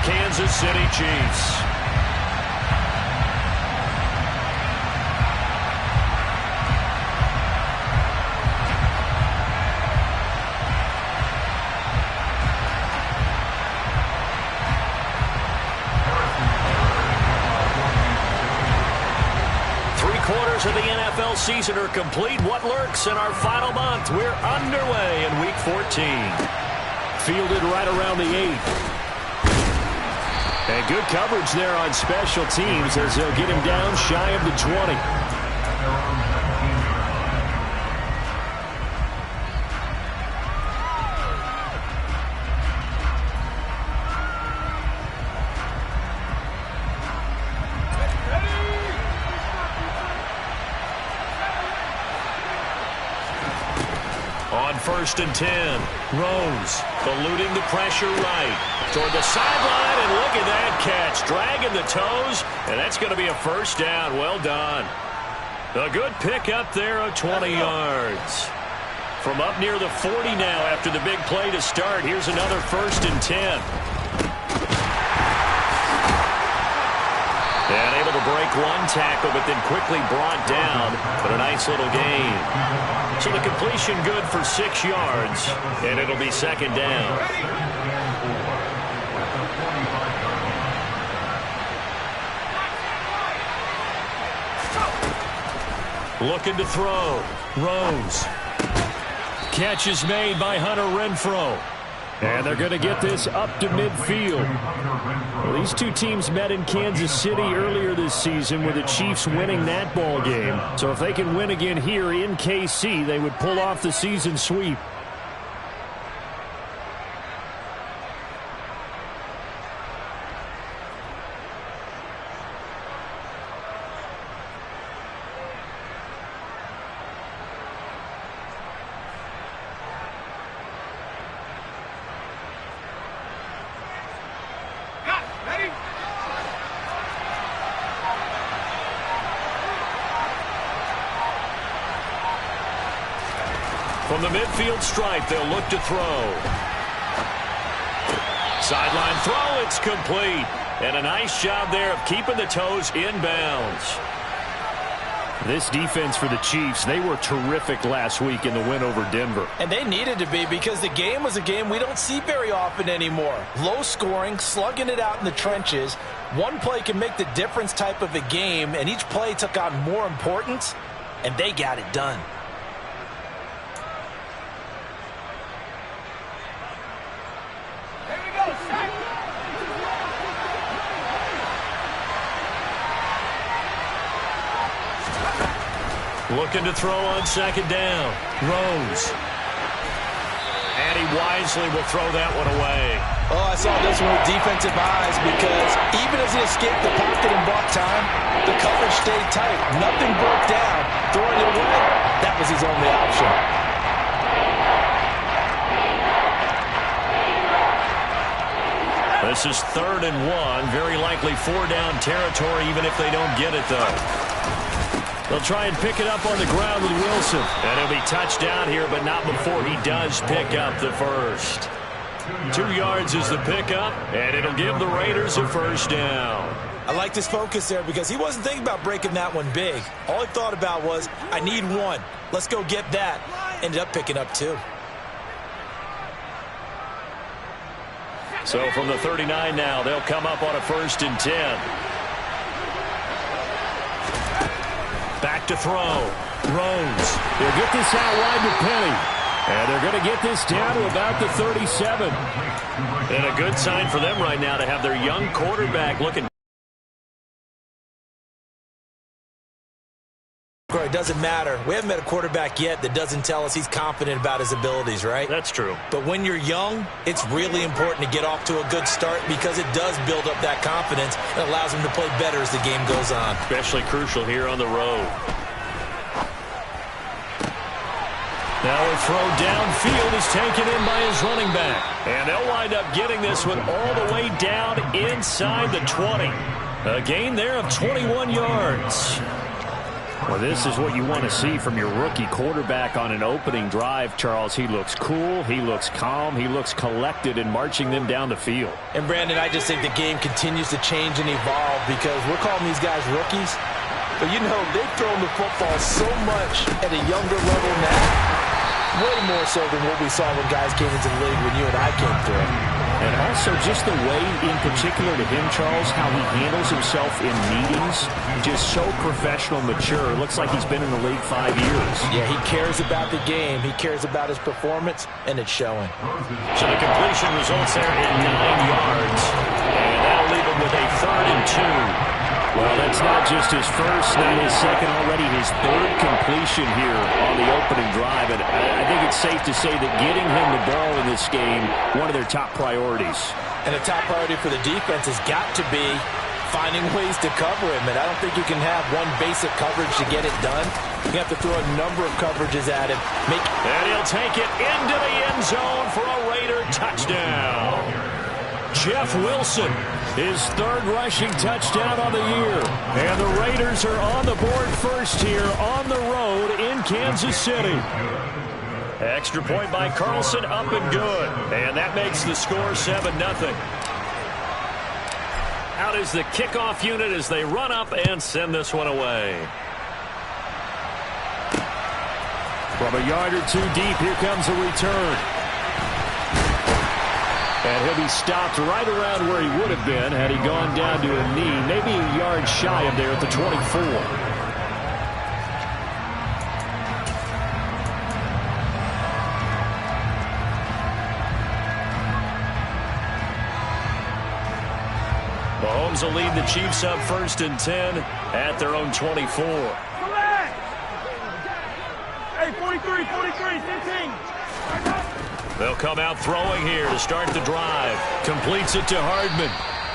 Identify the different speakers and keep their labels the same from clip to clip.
Speaker 1: Kansas City Chiefs. Of the NFL season are complete. What lurks in our final month? We're underway in Week 14. Fielded right around the 8th. And good coverage there on special teams as they'll get him down shy of the 20. First and 10. Rose eluding the pressure right toward the sideline, and look at that catch, dragging the toes, and that's going to be a first down. Well done. A good pick up there of 20 yards. From up near the 40 now after the big play to start. Here's another first and 10. And able to break one tackle, but then quickly brought down. But a nice little gain. So the completion good for 6 yards, and it'll be second down. Looking to throw. Rose. Catch is made by Hunter Renfrow. And they're going to get this up to midfield. Well, these two teams met in Kansas City earlier this season with the Chiefs winning that ball game. So if they can win again here in KC, they would pull off the season sweep. From the midfield stripe, they'll look to throw. Sideline throw, it's complete. And a nice job there of keeping the toes inbounds. This defense for the Chiefs, they were terrific last week in the win over Denver.
Speaker 2: And they needed to be, because the game was a game we don't see very often anymore. Low scoring, slugging it out in the trenches. One play can make the difference type of a game, and each play took on more importance, and they got it done.
Speaker 1: Looking to throw on second down. Rose. And he wisely will throw that one away.
Speaker 2: Oh, I saw this one with defensive eyes, because even as he escaped the pocket and bought time, the coverage stayed tight. Nothing broke down. Throwing it away, that was his only option.
Speaker 1: This is 3rd and 1. Very likely 4-down territory, even if they don't get it, though. They'll try and pick it up on the ground with Wilson. And he'll be touched down here, but not before he does pick up the first. 2 yards is the pickup, and it'll give the Raiders a first down.
Speaker 2: I like this focus there, because he wasn't thinking about breaking that one big. All he thought about was, I need one. Let's go get that. Ended up picking up 2.
Speaker 1: So from the 39 now, they'll come up on a 1st and 10. Back to throw. Rose. They'll get this out wide to Penny. And they're going to get this down to about the 37. And a good sign for them right now to have their young quarterback looking.
Speaker 2: It doesn't matter. We haven't met a quarterback yet that doesn't tell us he's confident about his abilities, right?
Speaker 1: That's true.
Speaker 2: But when you're young, it's really important to get off to a good start, because it does build up that confidence and allows him to play better as the game goes on.
Speaker 1: Especially crucial here on the road. Now a throw downfield is taken in by his running back. And they'll wind up getting this one all the way down inside the 20. A gain there of 21 yards. Well, this is what you want to see from your rookie quarterback on an opening drive, Charles. He looks cool, he looks calm, he looks collected in marching them down the field.
Speaker 2: And, Brandon, I just think the game continues to change and evolve because we're calling these guys rookies. But, you know, they've thrown the football so much at a younger level now, way more so than what we saw when guys came into the league when you and I came through.
Speaker 1: And also just the way, in particular to him, Charles, how he handles himself in meetings, just so professional, mature. Looks like he's been in the league 5 years.
Speaker 2: Yeah, he cares about the game. He cares about his performance, and it's showing.
Speaker 1: So the completion results there in 9 yards. And that'll leave him with a 3rd and 2. Well, that's not just his first, not his second, already his 3rd completion here on the opening drive. And I think it's safe to say that getting him the ball in this game, one of their top priorities.
Speaker 2: And a top priority for the defense has got to be finding ways to cover him. And I don't think you can have one basic coverage to get it done. You have to throw a number of coverages at him.
Speaker 1: And he'll take it into the end zone for a Raider touchdown. Jeff Wilson, his 3rd rushing touchdown on the year. And the Raiders are on the board first here on the road in Kansas City. Extra point by Carlson, up and good. And that makes the score 7-0. Out is the kickoff unit as they run up and send this one away. From a yard or 2 deep, here comes a return. And he'll be stopped right around where he would have been had he gone down to a knee, maybe a yard shy of there at the 24. Mahomes will lead the Chiefs up 1st and 10 at their own 24.
Speaker 3: Hey, 43, 15.
Speaker 1: They'll come out throwing here to start the drive. Completes it to Hardman.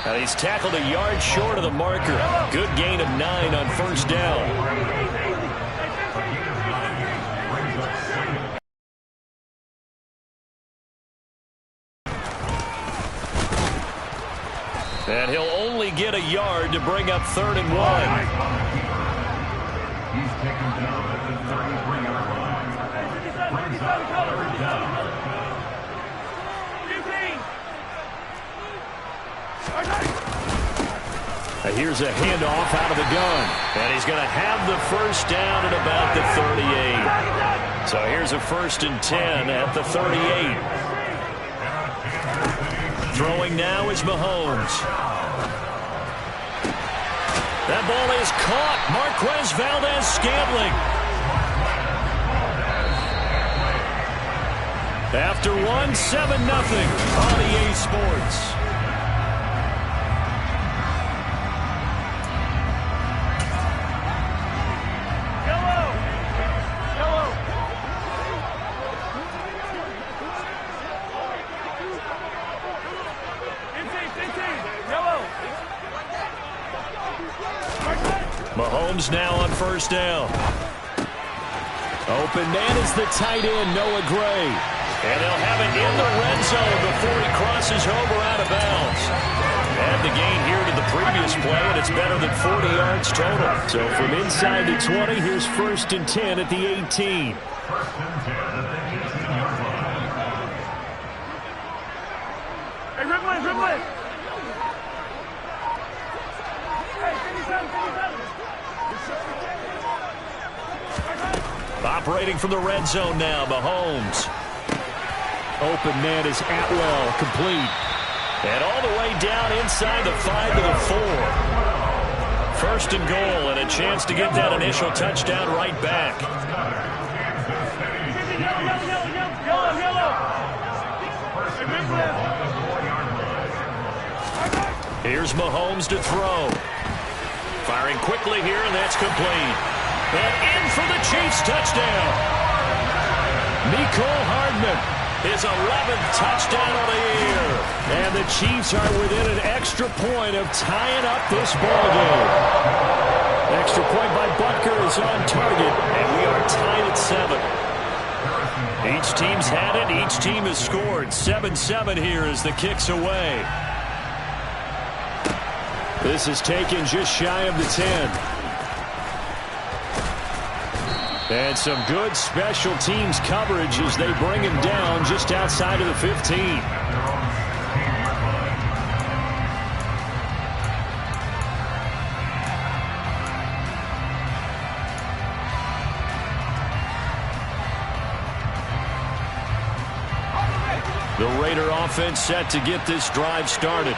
Speaker 1: And he's tackled a yard short of the marker. Good gain of 9 on 1st down. And he'll only get a yard to bring up 3rd and 1.
Speaker 3: He's taken down at the 33-yard line.
Speaker 1: Here's a handoff out of the gun. And he's going to have the 1st down at about the 38. So here's a 1st and 10 at the 38. Throwing now is Mahomes. That ball is caught. Marquez Valdez-Scantling. After 7-0 on EA Sports. Mahomes now on 1st down. Open man is the tight end, Noah Gray. And they'll have it in the red zone before he crosses over out of bounds. And the gain here to the previous play, and it's better than 40 yards total. So from inside the 20, here's 1st and 10 at the 18.
Speaker 3: Hey, Ripley.
Speaker 1: Operating from the red zone now, Mahomes. Open man is Atwell, complete. And all the way down inside the 5 to the 4. 1st and goal, and a chance to get that initial touchdown right back. Here's Mahomes to throw. Firing quickly here, and that's complete. And in for the Chiefs touchdown. Mecole Hardman, his 11th touchdown of the year. And the Chiefs are within an extra point of tying up this ballgame. Extra point by Butker is on target, and we are tied at 7. Each team's had it. Each team has scored. 7-7 here as the kick's away. This is taken just shy of the 10. And some good special teams coverage as they bring him down just outside of the 15. The Raider offense set to get this drive started.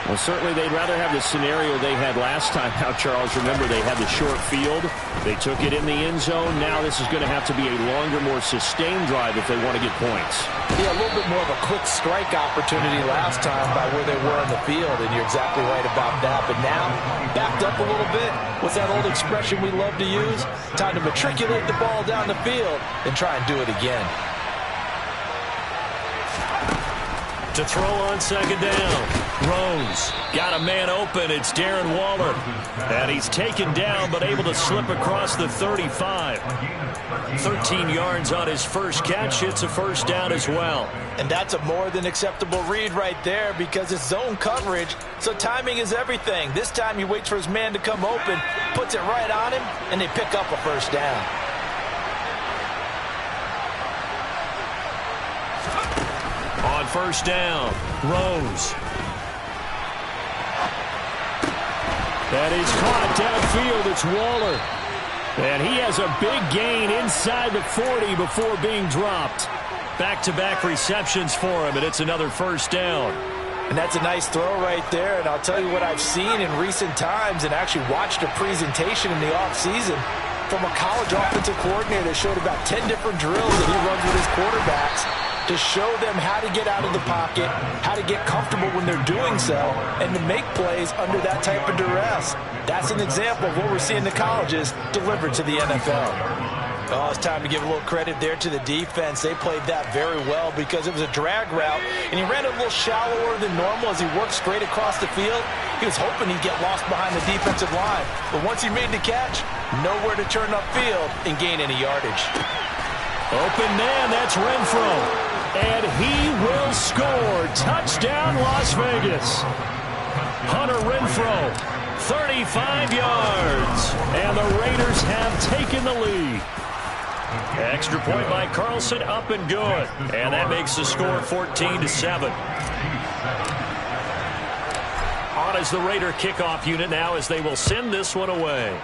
Speaker 1: Well, certainly they'd rather have the scenario they had last time out, Charles. Remember, they had the short field. They took it in the end zone. Now this is going to have to be a longer, more sustained drive if they want to get points.
Speaker 2: Yeah, a little bit more of a quick strike opportunity last time by where they were on the field, and you're exactly right about that. But now, backed up a little bit. What's that old expression we love to use? Time to matriculate the ball down the field and try and do it again.
Speaker 1: To throw on second down. Rose got a man open. It's Darren Waller. And he's taken down but able to slip across the 35. 13 yards on his first catch. It's a first down as well.
Speaker 2: And that's a more than acceptable read right there because it's zone coverage, so timing is everything. This time he waits for his man to come open, puts it right on him, and they pick up a first down.
Speaker 1: On first down, Rose. That is caught downfield. It's Waller. And he has a big gain inside the 40 before being dropped. Back-to-back receptions for him, and it's another first down.
Speaker 2: And that's a nice throw right there. And I'll tell you what I've seen in recent times and actually watched a presentation in the offseason from a college offensive coordinator that showed about 10 different drills that he runs with his quarterbacks to show them how to get out of the pocket, how to get comfortable when they're doing so, and to make plays under that type of duress. That's an example of what we're seeing in the colleges delivered to the NFL. Oh, it's time to give a little credit there to the defense. They played that very well because it was a drag route, and he ran it a little shallower than normal as he worked straight across the field. He was hoping he'd get lost behind the defensive line, but once he made the catch, nowhere to turn upfield and gain any yardage.
Speaker 1: Open man, that's Renfro. And he will score. Touchdown, Las Vegas. Hunter Renfro, 35 yards. And the Raiders have taken the lead. Extra point by Carlson, up and good. And that makes the score 14-7. On is the Raider kickoff unit now as they will send this one away.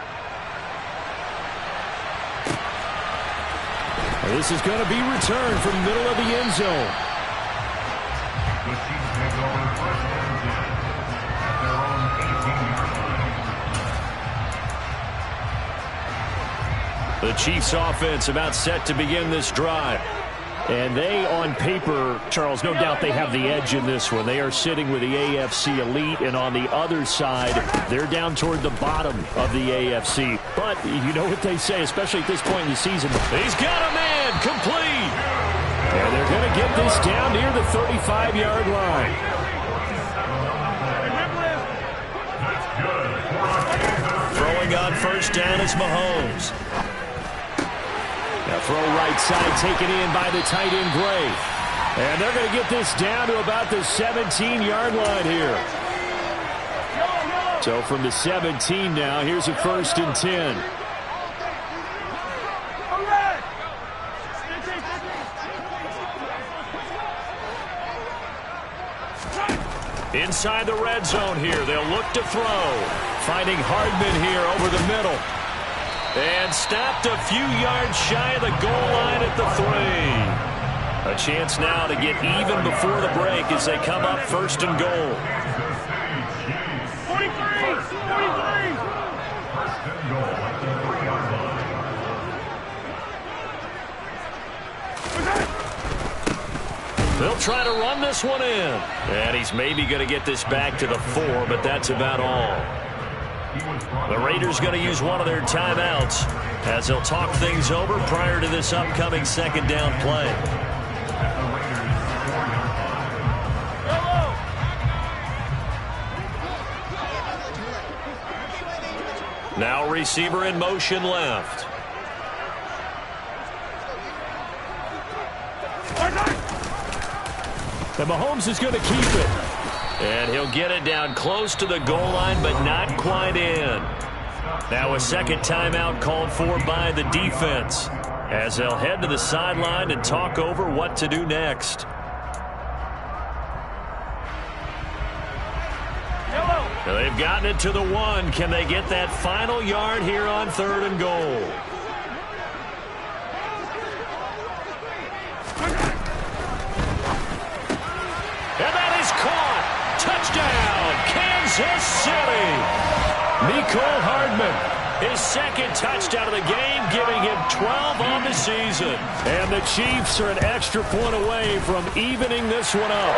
Speaker 1: This is going to be returned from middle of the end zone.
Speaker 3: The Chiefs take over first and 10 at their own 18-yard line.
Speaker 1: The Chiefs offense about set to begin this drive. And they, on paper, Charles, no doubt they have the edge in this one. They are sitting with the AFC elite, and on the other side, they're down toward the bottom of the AFC. But you know what they say, especially at this point in the season. He's got a man complete. And they're going to get this down near the 35-yard line. Throwing on first down is Mahomes. Now throw right side taken in by the tight end Gray. And they're going to get this down to about the 17-yard line here. So from the 17 now, here's a first and 10. Inside the red zone here, they'll look to throw. Finding Hardman here over the middle. And stopped a few yards shy of the goal line at the 3. A chance now to get even before the break as they come up first and goal.
Speaker 3: 43! First and goal at the 3-yard line.
Speaker 1: They'll try to run this one in. And he's maybe going to get this back to the 4, but that's about all. The Raiders going to use one of their timeouts as they'll talk things over prior to this upcoming second down play. Now receiver in motion left. And Mahomes is going to keep it. And he'll get it down close to the goal line, but not quite in. Now a second timeout called for by the defense as they'll head to the sideline and talk over what to do next. They've gotten it to the 1. Can they get that final yard here on 3rd and goal? And that is caught. Touchdown, Kansas City. Mecole Hardman, his second touchdown of the game, giving him 12 on the season. And the Chiefs are an extra point away from evening this one up.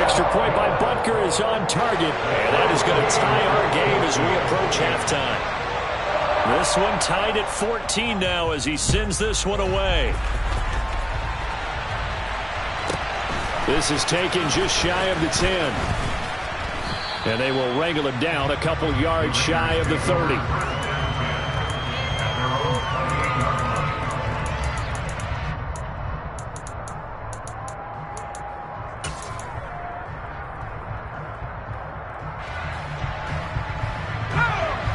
Speaker 1: Extra point by Butker is on target, and that is going to tie our game as we approach halftime. This one tied at 14 now as he sends this one away. This is taken just shy of the 10. And they will wrangle it down a couple yards shy of the 30.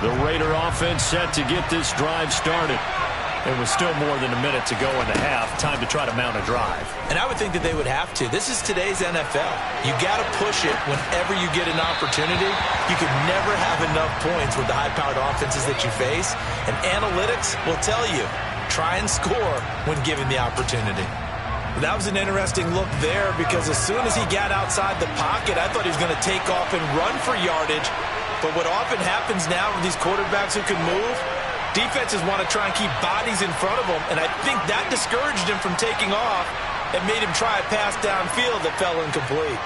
Speaker 1: The Raider offense set to get this drive started. It was still more than a minute to go in the half. Time to try to mount a drive.
Speaker 2: And I would think that they would have to. This is today's NFL. You got to push it whenever you get an opportunity. You can never have enough points with the high-powered offenses that you face. And analytics will tell you, try and score when given the opportunity. That was an interesting look there because as soon as he got outside the pocket, I thought he was going to take off and run for yardage. But what often happens now with these quarterbacks who can move, defenses want to try and keep bodies in front of them, and I think that discouraged him from taking off and made him try a pass downfield that fell incomplete.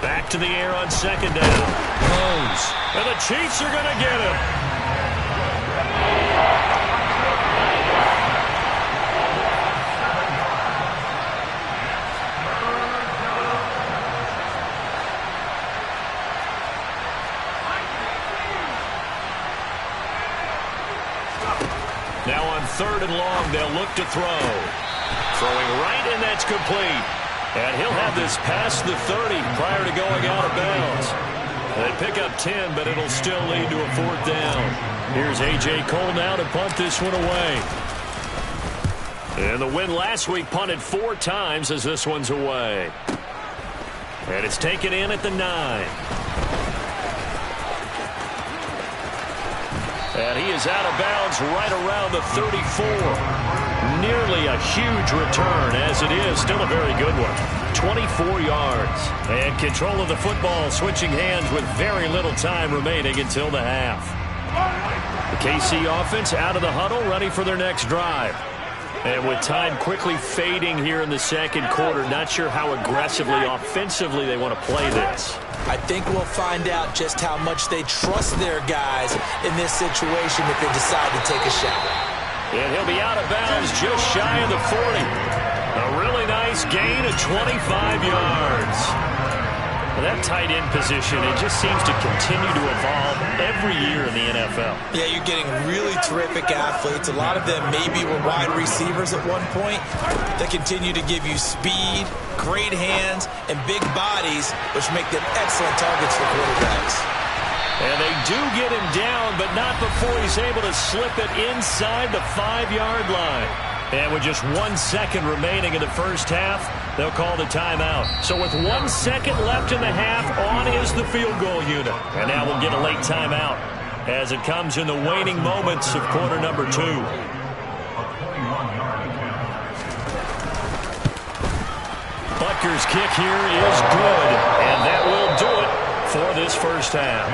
Speaker 1: Back to the air on second down. Throws. And the Chiefs are going to get him. Now on 3rd and long, they'll look to throw. Throwing right, and that's complete. And he'll have this past the 30 prior to going out of bounds. They pick up 10, but it'll still lead to a 4th down. Here's A.J. Cole now to punt this one away. And the win last week punted 4 times as this one's away. And it's taken in at the 9. And he is out of bounds right around the 34. Nearly a huge return, as it is still a very good one. 24 yards. And control of the football switching hands with very little time remaining until the half. The KC offense out of the huddle, ready for their next drive. And with time quickly fading here in the second quarter, not sure how aggressively, offensively they want to play this.
Speaker 2: I think we'll find out just how much they trust their guys in this situation if they decide to take a shot.
Speaker 1: And he'll be out of bounds just shy of the 40. A really nice gain of 25 yards. That tight end position, it just seems to continue to evolve every year in the NFL.
Speaker 2: Yeah, you're getting really terrific athletes. A lot of them maybe were wide receivers at one point. They continue to give you speed, great hands, and big bodies, which make them excellent targets for quarterbacks.
Speaker 1: And they do get him down, but not before he's able to slip it inside the 5-yard line. And with just 1 second remaining in the first half, they'll call the timeout. So with 1 second left in the half, on is the field goal unit. And now we'll get a late timeout as it comes in the waning moments of quarter number 2. Butker's kick here is good, and that will do it for this first half.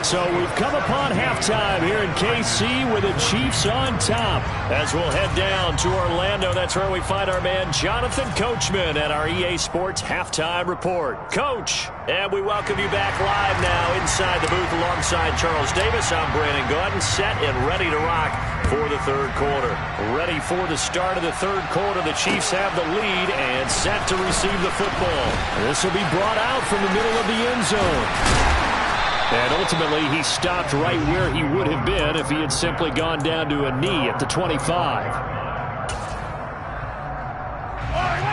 Speaker 1: So we've come upon halftime here in KC with the Chiefs on top. As we'll head down to Orlando, that's where we find our man Jonathan Coachman at our EA Sports Halftime Report. Coach, and we welcome you back live now inside the booth alongside Charles Davis. I'm Brandon Gordon, set and ready to rock for the third quarter. Ready for the start of the third quarter. The Chiefs have the lead and set to receive the football. This will be brought out from the middle of the end zone. And ultimately, he stopped right where he would have been if he had simply gone down to a knee at the 25.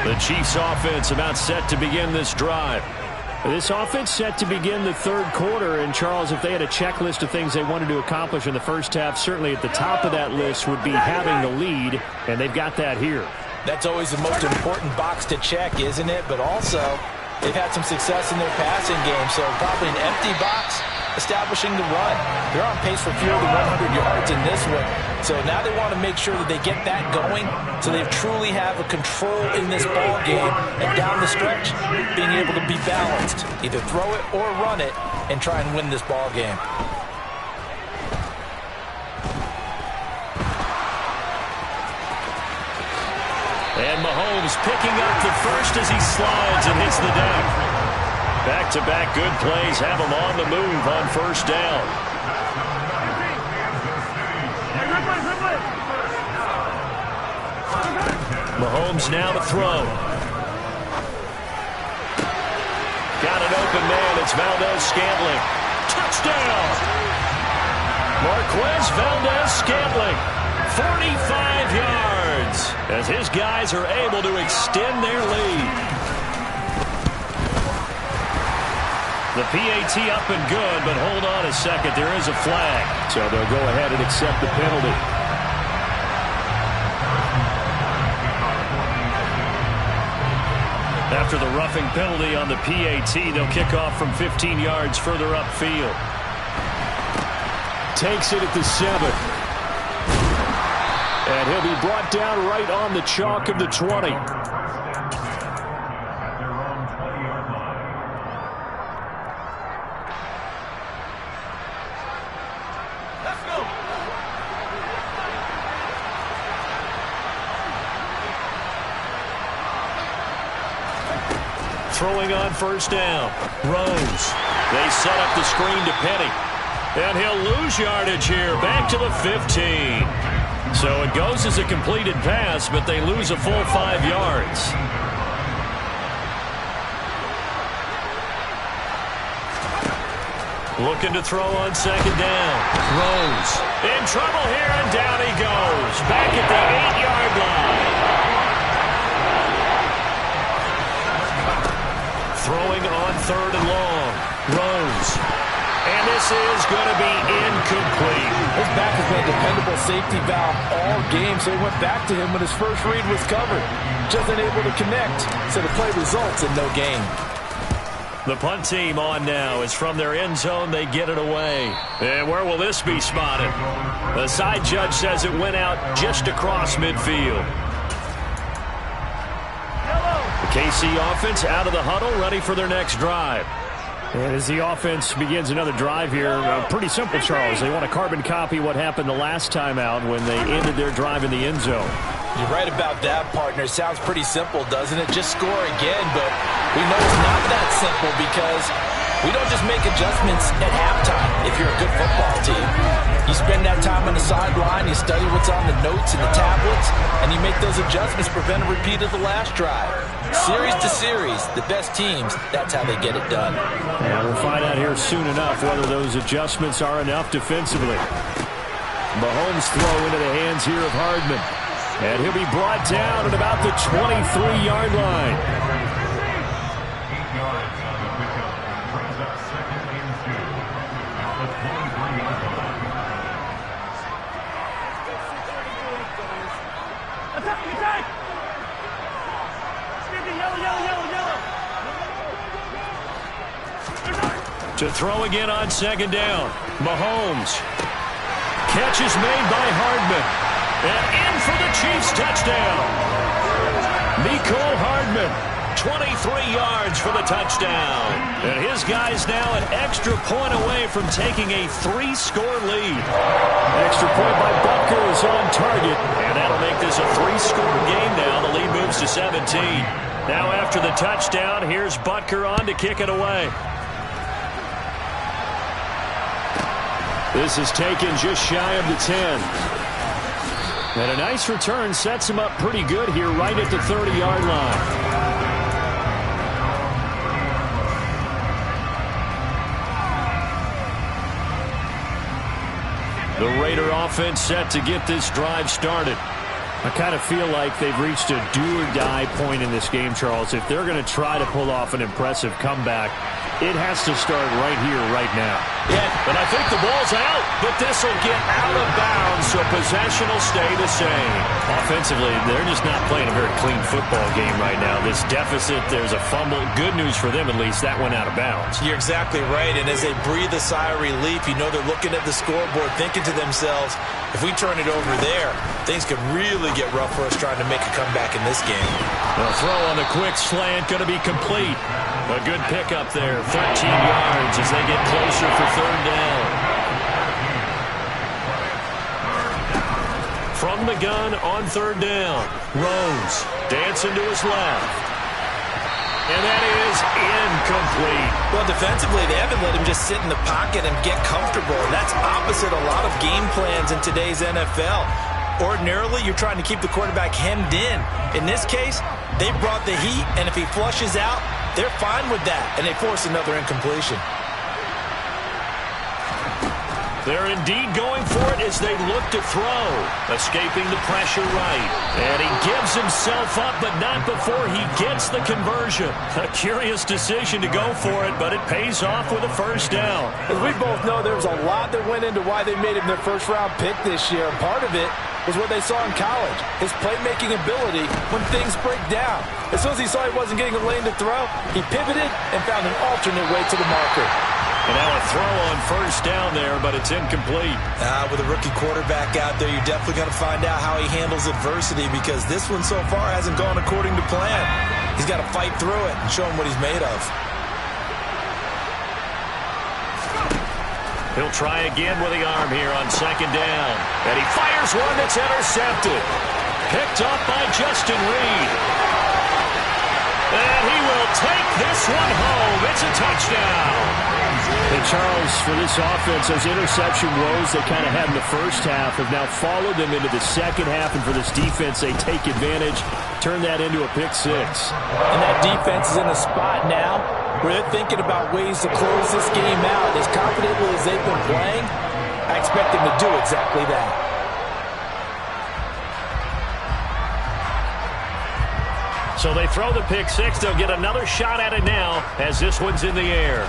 Speaker 1: The Chiefs offense about set to begin this drive. This offense set to begin the third quarter, and Charles, if they had a checklist of things they wanted to accomplish in the first half, certainly at the top of that list would be having the lead, and they've got that here.
Speaker 2: That's always the most important box to check, isn't it? But also, they've had some success in their passing game, so probably an empty box establishing the run. They're on pace for fewer than 100 yards in this one, so now they want to make sure that they get that going so they truly have a control in this ball game, and down the stretch, being able to be balanced. Either throw it or run it and try and win this ball game.
Speaker 1: And Mahomes picking up the first as he slides and hits the deck. Back-to-back good plays have him on the move on first down. Mahomes now to throw. Got an open man. It's Valdez-Scantling. Touchdown! Marquez Valdez-Scantling. 45 yards as his guys are able to extend their lead. The PAT up and good, but hold on a second. There is a flag. So they'll go ahead and accept the penalty. After the roughing penalty on the PAT, they'll kick off from 15 yards further upfield. Takes it at the 7. And he'll be brought down right on the chalk of the 20. Throwing on first down. Rose. They set up the screen to Penny. And he'll lose yardage here. Back to the 15. So it goes as a completed pass, but they lose a full 5 yards. Looking to throw on second down. Rose. In trouble here, and down he goes. Back at the 8-yard line. Throwing on third and long. Rose. And this is going to be incomplete.
Speaker 2: His back has been a dependable safety valve all game, so he went back to him when his first read was covered. Just unable to connect, so the play results in no gain.
Speaker 1: The punt team on now. As from their end zone, they get it away. And where will this be spotted? The side judge says it went out just across midfield. KC offense out of the huddle, ready for their next drive. And as the offense begins another drive here, pretty simple, Charles. They want to carbon copy what happened the last time out when they ended their drive in the end zone.
Speaker 2: You're right about that, partner. Sounds pretty simple, doesn't it? Just score again, but we know it's not that simple because we don't just make adjustments at halftime if you're a good football team. You spend that time on the sideline, you study what's on the notes and the tablets, and you make those adjustments to prevent a repeat of the last drive. Series to series, the best teams, that's how they get it done.
Speaker 1: And we'll find out here soon enough whether those adjustments are enough defensively. Mahomes throw into the hands here of Hardman. And he'll be brought down at about the 23-yard line.
Speaker 3: 8 yards on the pickup. Brings up second and 2. At the 23-yard line.
Speaker 4: Attack!
Speaker 1: To throw again on second down. Mahomes. Catch is made by Hardman. And in for the Chiefs touchdown. Mecole Hardman, 23 yards for the touchdown. And his guys now an extra point away from taking a 3-score lead. Extra point by Butker is on target. And that'll make this a 3-score game now. The lead moves to 17. Now after the touchdown, here's Butker on to kick it away. This is taken just shy of the 10. And a nice return sets him up pretty good here right at the 30-yard line. The Raider offense set to get this drive started. I kind of feel like they've reached a do-or-die point in this game, Charles. If they're going to try to pull off an impressive comeback, it has to start right here, right now.
Speaker 2: Yeah, but I think the ball's out, but this will get out of bounds, so possession will stay the same.
Speaker 1: Offensively, they're just not playing a very clean football game right now. This deficit, there's a fumble. Good news for them, at least. That went out of bounds.
Speaker 2: You're exactly right, and as they breathe a sigh of relief, you know they're looking at the scoreboard, thinking to themselves, if we turn it over there, things could really get rough for us trying to make a comeback in this game.
Speaker 1: The throw on the quick slant going to be complete. A good pickup there, 13 yards as they get closer for third down. From the gun on third down, Rose dancing to his left. And that is incomplete.
Speaker 2: Well, defensively, they haven't let him just sit in the pocket and get comfortable. And that's opposite a lot of game plans in today's NFL. Ordinarily, you're trying to keep the quarterback hemmed in. In this case, they brought the heat, and if he flushes out, they're fine with that, and they force another incompletion.
Speaker 1: They're indeed going for it as they look to throw. Escaping the pressure right. And he gives himself up, but not before he gets the conversion. A curious decision to go for it, but it pays off with a first down.
Speaker 2: As we both know, there was a lot that went into why they made him their first-round pick this year. Part of it was what they saw in college, his playmaking ability when things break down. As soon as he saw he wasn't getting a lane to throw, he pivoted and found an alternate way to the marker.
Speaker 1: And now a throw on first down there, but it's incomplete.
Speaker 2: With a rookie quarterback out there, you're definitely going to find out how he handles adversity because this one so far hasn't gone according to plan. He's got to fight through it and show him what he's made of.
Speaker 1: He'll try again with the arm here on second down. And he fires one that's intercepted. Picked up by Justin Reed. And he will take this one home. It's a touchdown. And Charles, for this offense, those interception woes they kind of had in the first half have now followed them into the second half. And for this defense, they take advantage, turn that into a pick six.
Speaker 2: And that defense is in a spot now where they're thinking about ways to close this game out. As confidently as they've been playing, I expect them to do exactly that.
Speaker 1: So they throw the pick six. They'll get another shot at it now as this one's in the air.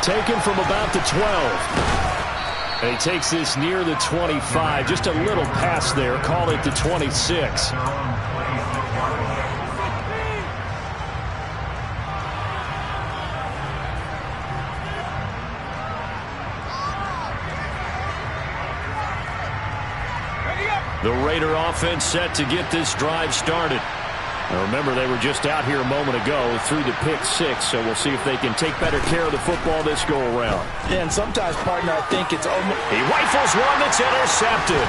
Speaker 1: Taken from about the 12. And he takes this near the 25. Just a little pass there. Call it the 26. The Raider offense set to get this drive started. Now remember, they were just out here a moment ago through the pick six, so we'll see if they can take better care of the football this go-around.
Speaker 2: Yeah, and sometimes, partner, I think it's almost...
Speaker 1: He rifles one that's intercepted.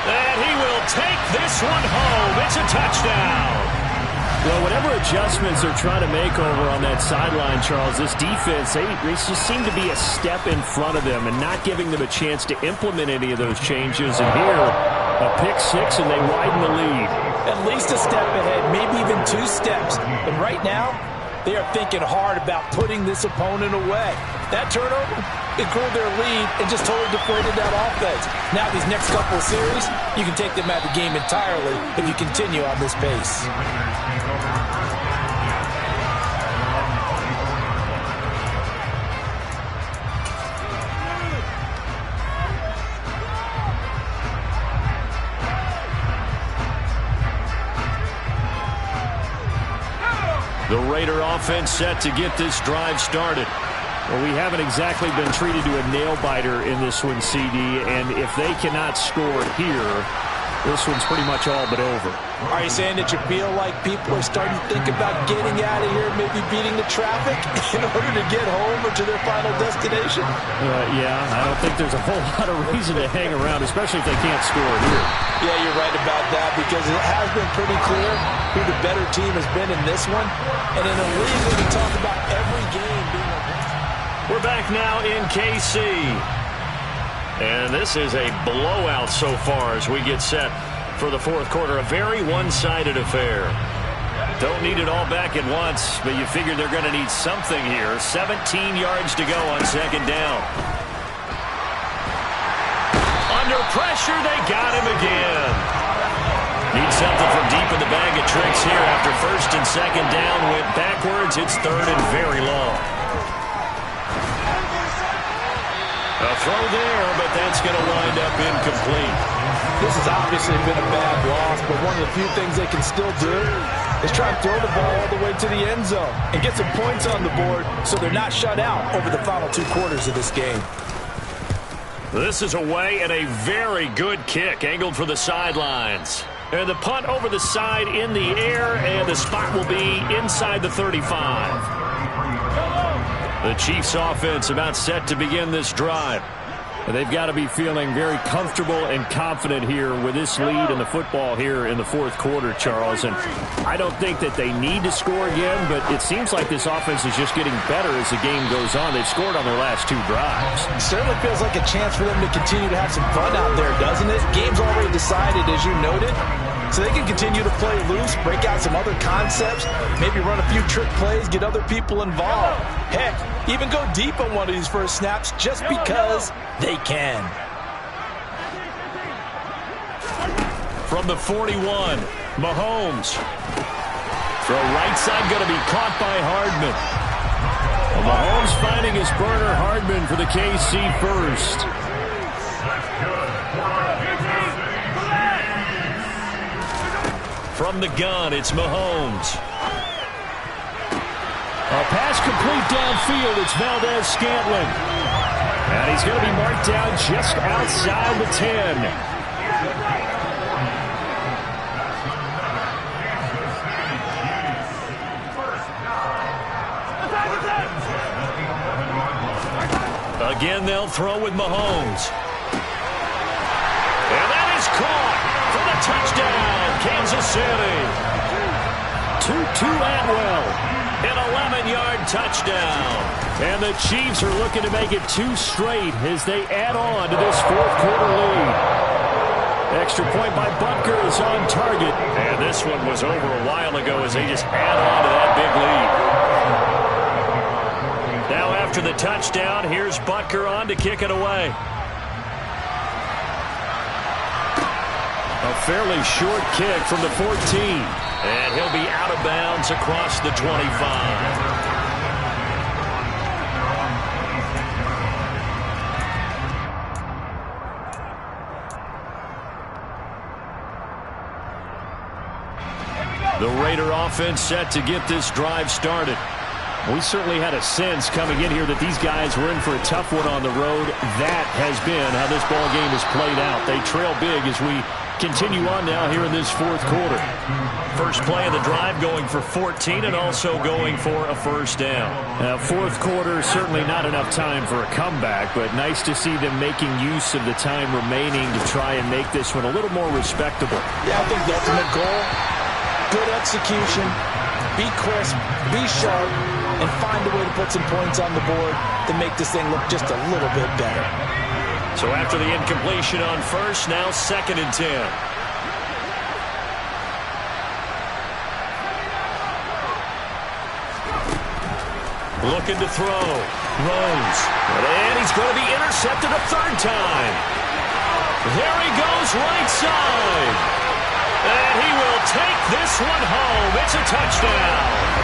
Speaker 1: And he will take this one home. It's a touchdown. Well, whatever adjustments they're trying to make over on that sideline, Charles, this defense, they just seem to be a step in front of them and not giving them a chance to implement any of those changes. And here, a pick six, and they widen the lead.
Speaker 2: At least a step ahead, maybe even 2 steps. But right now, they are thinking hard about putting this opponent away. That turnover, it grew their lead and just totally deflated that offense. Now these next couple of series, you can take them out of the game entirely if you continue on this pace.
Speaker 1: The Raider offense set to get this drive started. Well, we haven't exactly been treated to a nail-biter in this one, CD, and if they cannot score here, this one's pretty much all but over.
Speaker 2: Are you saying that you feel like people are starting to think about getting out of here, maybe beating the traffic in order to get home or to their final destination?
Speaker 1: Yeah, I don't think there's a whole lot of reason to hang around, especially if they can't score here.
Speaker 2: Yeah, you're right about that because it has been pretty clear who the better team has been in this one. And in a league where we talk about every game being a...
Speaker 1: We're back now in KC. And this is a blowout so far as we get set for the fourth quarter. A very one-sided affair. Don't need it all back at once, but you figure they're going to need something here. 17 yards to go on second down. pressure. They got him again. Need something from deep in the bag of tricks here after first and second down. Went backwards. It's third and very long. A throw there, but that's going to wind up incomplete.
Speaker 2: This has obviously been a bad loss, but one of the few things they can still do is try and throw the ball all the way to the end zone and get some points on the board so they're not shut out over the final 2 quarters of this game.
Speaker 1: This is away and a very good kick angled for the sidelines. And the punt over the side in the air, and the spot will be inside the 35. The Chiefs offense about set to begin this drive. They've got to be feeling very comfortable and confident here with this lead in the football here in the 4th quarter, Charles. And I don't think that they need to score again, but it seems like this offense is just getting better as the game goes on. They've scored on their last 2 drives.
Speaker 2: It certainly feels like a chance for them to continue to have some fun out there, doesn't it? Game's already decided, as you noted. So they can continue to play loose, break out some other concepts, maybe run a few trick plays, get other people involved. Heck, even go deep on one of these first snaps just because they can.
Speaker 1: From the 41, Mahomes. Throw right side going to be caught by Hardman. Well, Mahomes finding his burner, Hardman for the KC first. From the gun, it's Mahomes. A pass complete downfield. It's Valdez-Scantling. And he's going to be marked down just outside the 10. Again, they'll throw with Mahomes. And that is caught for the touchdown, Kansas City. Tutu Atwell, an 11-yard touchdown. And the Chiefs are looking to make it 2 straight as they add on to this 4th quarter lead. Extra point by Butker is on target. And this one was over a while ago as they just add on to that big lead. Now after the touchdown, here's Butker on to kick it away. A fairly short kick from the 14. And he'll be out of bounds across the 25. The Raider offense set to get this drive started. We certainly had a sense coming in here that these guys were in for a tough one on the road. That has been how this ball game has played out. They trail big as we continue on now here in this 4th quarter. First play of the drive going for 14 and also going for a first down. 4th quarter, certainly not enough time for a comeback, but nice to see them making use of the time remaining to try and make this one a little more respectable.
Speaker 2: Yeah, I think the ultimate goal, good execution, be crisp, be sharp, and find a way to put some points on the board to make this thing look just a little bit better.
Speaker 1: So after the incompletion on first, now 2nd and 10. Looking to throw. Rose. And he's going to be intercepted a 3rd time. There he goes right side. And he will take this one home. It's a touchdown.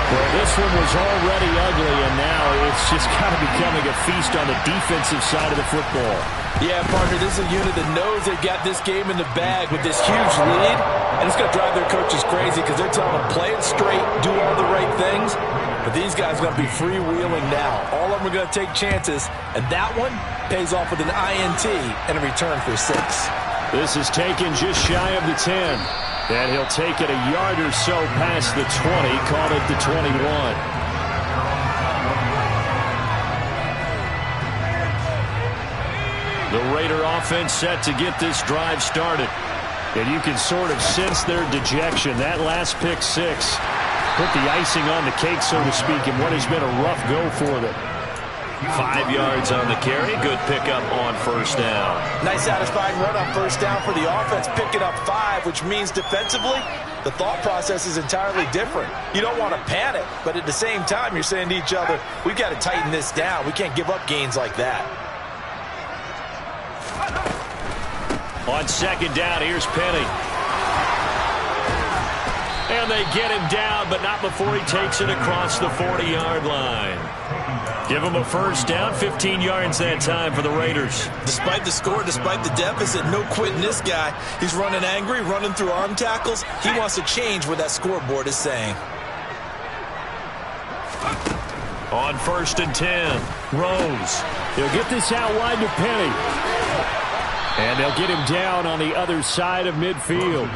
Speaker 1: Well, this one was already ugly, and now it's just kind of becoming a feast on the defensive side of the football.
Speaker 2: Yeah, partner, this is a unit that knows they've got this game in the bag with this huge lead, and it's going to drive their coaches crazy because they're telling them, play it straight, do all the right things, but these guys are going to be freewheeling now. All of them are going to take chances, and that one pays off with an INT and a return for 6.
Speaker 1: This is taken just shy of the 10. And he'll take it a yard or so past the 20, call it the 21. The Raider offense set to get this drive started. And you can sort of sense their dejection. That last pick 6 put the icing on the cake, so to speak, in what has been a rough go for them. 5 yards on the carry. Good pickup on first down.
Speaker 2: Nice satisfying run on first down for the offense, picking up 5, which means defensively, the thought process is entirely different. You don't want to panic, but at the same time, you're saying to each other, we've got to tighten this down. We can't give up gains like that.
Speaker 1: On second down, here's Penny. And they get him down, but not before he takes it across the 40-yard line. Give him a first down, 15 yards that time for the Raiders.
Speaker 2: Despite the score, despite the deficit, no quitting this guy. He's running angry, running through arm tackles. He wants to change what that scoreboard is saying.
Speaker 1: On 1st and 10, Rose. He'll get this out wide to Penny. And they'll get him down on the other side of midfield.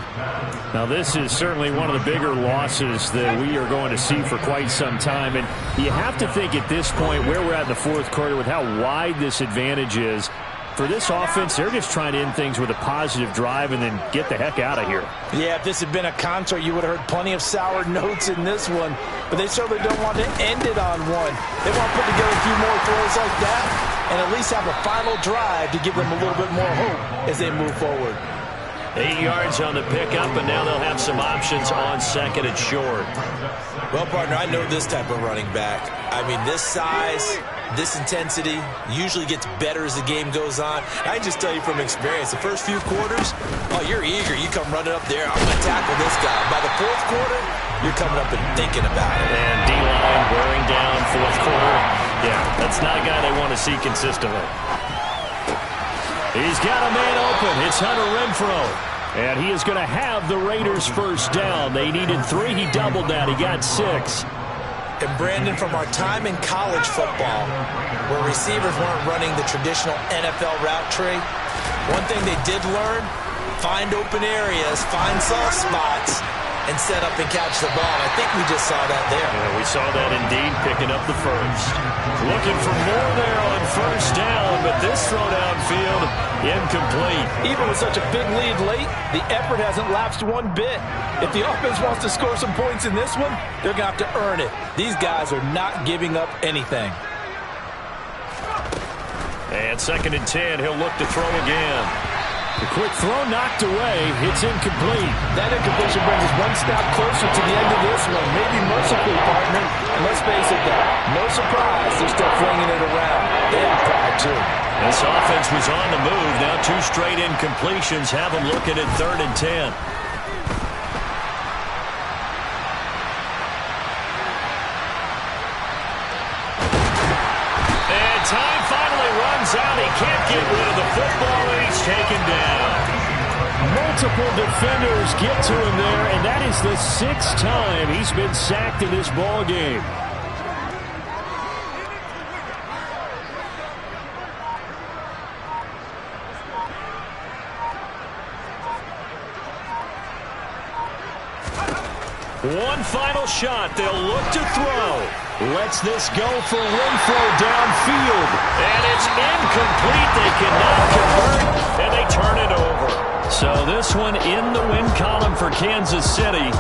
Speaker 1: Now, this is certainly one of the bigger losses that we are going to see for quite some time. And you have to think at this point where we're at in the fourth quarter with how wide this advantage is. For this offense, they're just trying to end things with a positive drive and then get the heck out of here.
Speaker 2: Yeah, if this had been a concert, you would have heard plenty of sour notes in this one. But they certainly don't want to end it on one. They want to put together a few more throws like that and at least have a final drive to give them a little bit more hope as they move forward.
Speaker 1: 8 yards on the pickup, and now they'll have some options on second and short.
Speaker 2: Well, partner, I know this type of running back. I mean, this size, this intensity usually gets better as the game goes on. I can just tell you from experience, the first few quarters, oh, you're eager. You come running up there, I'm going to tackle this guy. By the fourth quarter, you're coming up and thinking about it.
Speaker 1: And D-line wearing down fourth quarter. Yeah, that's not a guy they want to see consistently. He's got a man open. It's Hunter Renfrow. And he is going to have the Raiders first down. They needed 3. He doubled that. He got 6.
Speaker 2: And Brandon, from our time in college football, where receivers weren't running the traditional NFL route tree, one thing they did learn, find open areas, find soft spots, and set up and catch the ball. I think we just saw that there.
Speaker 1: Yeah, we saw that indeed, picking up the first. Looking for more there on first down, but this throw downfield, incomplete.
Speaker 2: Even with such a big lead late, the effort hasn't lapsed one bit. If the offense wants to score some points in this one, they're going to have to earn it. These guys are not giving up anything.
Speaker 1: And 2nd and 10, he'll look to throw again. The quick throw knocked away. It's incomplete.
Speaker 2: That incompletion brings us one step closer to the end of this one. Maybe mercifully, partner. And let's face it, though, no surprise they're still flinging it around. They have pride, too.
Speaker 1: This offense was on the move. Now 2 straight incompletions have them looking at 3rd and 10. And time finally runs out. He can't get rid of the football, and he's taken down. Multiple defenders get to him there, and that is the 6th time he's been sacked in this ball game. One final shot. They'll look to throw. Lets this go for Renfrow downfield. And it's incomplete. They cannot convert, and they turn it over. So this one in the win column for Kansas City.